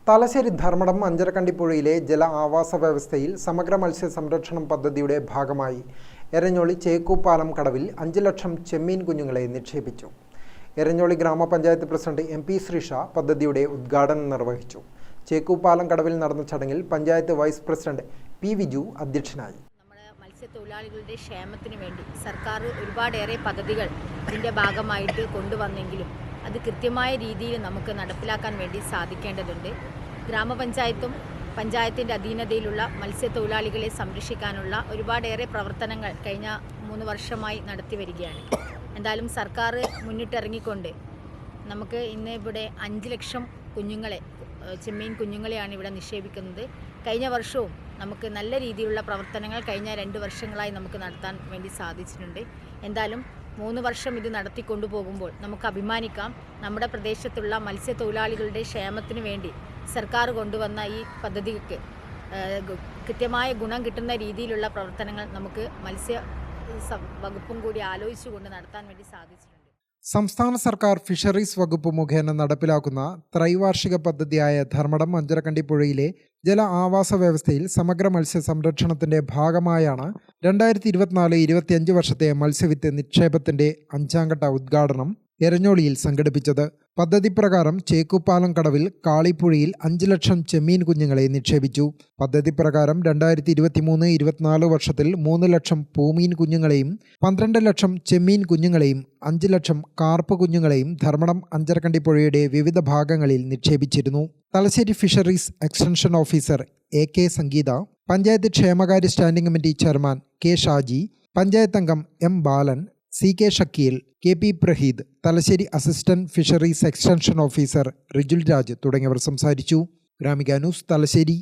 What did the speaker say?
തലശ്ശേരി ധർമ്മടം അഞ്ചരക്കണ്ടി പുഴയിലെ ജല ആവാസ വ്യവസ്ഥയിൽ സമഗ്ര മത്സ്യ സംരക്ഷണം പദ്ധതിയുടെ ഭാഗമായി എരഞ്ഞോളി ചേക്കൂപ്പാലം കടവിൽ 5 ലക്ഷം ചെമ്മീൻ കുഞ്ഞുങ്ങളെ നിക്ഷേപിച്ചു. എരഞ്ഞോളി ഗ്രാമപഞ്ചായത്ത് പ്രസിഡന്റ് MP ശ്രീഷ പദ്ധതിയുടെ ഉദ്ഘാടനം നിർവഹിച്ചു. ചേക്കൂപ്പാലം കടവിൽ നടന്ന ചടങ്ങിൽ panchayat vice president P Viju അധ്യക്ഷനായി. മത്സ്യത്തൊഴിലാളികളുടെ ക്ഷേമത്തിന് വേണ്ടി സർക്കാർ ഒരുപാടേറെ പദ്ധതികൾ ഇതിൻ്റെ ഭാഗമായിട്ട് കൊണ്ടുവന്നെങ്കിലും അത് കൃത്യമായ രീതിയിൽ നമുക്ക് നടപ്പിലാക്കാൻ വേണ്ടി സാധിക്കേണ്ടതുണ്ട്. ഗ്രാമപഞ്ചായത്തും പഞ്ചായത്തിൻ്റെ അധീനതയിലുള്ള മത്സ്യത്തൊഴിലാളികളെ സംരക്ഷിക്കാനുള്ള ഒരുപാടേറെ പ്രവർത്തനങ്ങൾ കഴിഞ്ഞ 3 വർഷമായി നടത്തി വരികയാണ്. എന്തായാലും സർക്കാർ മുന്നിട്ടിറങ്ങിക്കൊണ്ട് നമുക്ക് ഇന്ന് ഇവിടെ 5 ലക്ഷം കുഞ്ഞുങ്ങളെ ചെമ്മീൻ കുഞ്ഞുങ്ങളെയാണ് ഇവിടെ നിക്ഷേപിക്കുന്നത്. കഴിഞ്ഞ വർഷവും നമുക്ക് നല്ല രീതിയിലുള്ള പ്രവർത്തനങ്ങൾ കഴിഞ്ഞ 2 വർഷങ്ങളായി നമുക്ക് നടത്താൻ വേണ്ടി സാധിച്ചിട്ടുണ്ട്. എന്തായാലും 3 വർഷം ഇത് നടത്തിക്കൊണ്ടുപോകുമ്പോൾ നമുക്ക് അഭിമാനിക്കാം. നമ്മുടെ പ്രദേശത്തുള്ള മത്സ്യത്തൊഴിലാളികളുടെ ക്ഷേമത്തിന് വേണ്ടി സർക്കാർ കൊണ്ടുവന്ന ഈ പദ്ധതിക്ക് കൃത്യമായ ഗുണം കിട്ടുന്ന രീതിയിലുള്ള പ്രവർത്തനങ്ങൾ നമുക്ക് മത്സ്യ വകുപ്പും കൂടി ആലോചിച്ചുകൊണ്ട് നടത്താൻ വേണ്ടി സാധിച്ചിട്ടുണ്ട്. സംസ്ഥാന സർക്കാർ ഫിഷറീസ് വകുപ്പ് മുഖേന നടപ്പിലാക്കുന്ന ത്രൈവാർഷിക പദ്ധതിയായ ധർമ്മടം അഞ്ചരക്കണ്ടി പുഴയിലെ ജല ആവാസ വ്യവസ്ഥയിൽ സമഗ്ര മത്സ്യ സംരക്ഷണത്തിന്റെ ഭാഗമായാണ് 2024-25 വർഷത്തെ മത്സ്യവിത്ത് നിക്ഷേപത്തിന്റെ 5ാം ഘട്ട ഉദ്ഘാടനം എരഞ്ഞോളിയിൽ സംഘടിപ്പിച്ചത്. പദ്ധതി പ്രകാരം ചേക്കുപ്പാലം കടവിൽ കാളിപ്പുഴയിൽ 5 ലക്ഷം ചെമ്മീൻ കുഞ്ഞുങ്ങളെ നിക്ഷേപിച്ചു. പദ്ധതി പ്രകാരം 2023-24 വർഷത്തിൽ 3 ലക്ഷം പൂമീൻ കുഞ്ഞുങ്ങളെയും 12 ലക്ഷം ചെമ്മീൻ കുഞ്ഞുങ്ങളെയും 5 ലക്ഷം കാർപ്പ് കുഞ്ഞുങ്ങളെയും ധർമ്മടം അഞ്ചരക്കണ്ടി പുഴയുടെ വിവിധ ഭാഗങ്ങളിൽ നിക്ഷേപിച്ചിരുന്നു. Thalassery fisheries extension officer AK Sangeetha, panchayat ക്ഷേമകാര്യ standing committee chairman K Shaji, panchayat അംഗം M Balan, CK Shakeel, KP Praheed, Thalassery assistant fisheries extension officer Rijul Raj തുടങ്ങിയവർ സംസാരിച്ചു. ഗ്രാമിക ന്യൂസ് തലശ്ശേരി.